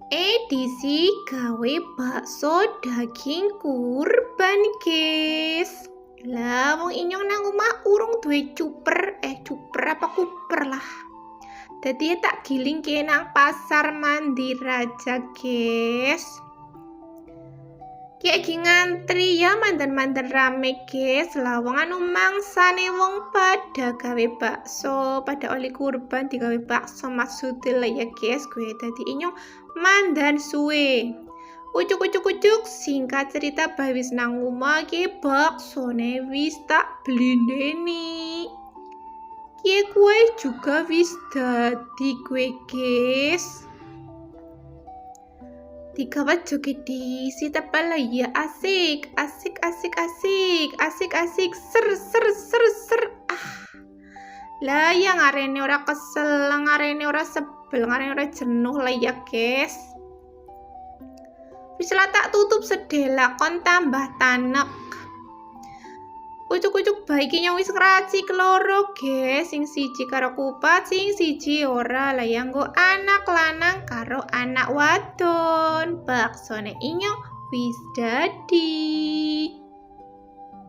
Edisi gawe bakso daging kurban, guys. Lah wong inyong nang omah urung duwe cuper apa kuper lah. Dadi tak giling ke nang pasar mandi raja, guys. Kayak ngantri ya mandan-mandan rame, guys. Lawang anu mangsane wong pada gawe bakso, pada oli kurban digawe bakso maksudnya lah ya, guys. Gue tadi inyong mandan suwe. Ucuk singkat cerita wis nang omah ki baksone wis tak blendeni. Ki kue juga wis dadi kue, guys. Digawa joget di si tepal ya asik ser lah yang ngarene ora kesel, ngarene ora sebel, ngarene ora jenuh lah ya, guys. Wis lah tak tutup sedela kon tambah tanek. Ucuk baiki nyong wis ngraci keloro, guys. Sing siji karo kupat, sing siji ora. Lah yang nggo anak lanang karo anak wadon. Baksone inyong wis dadi.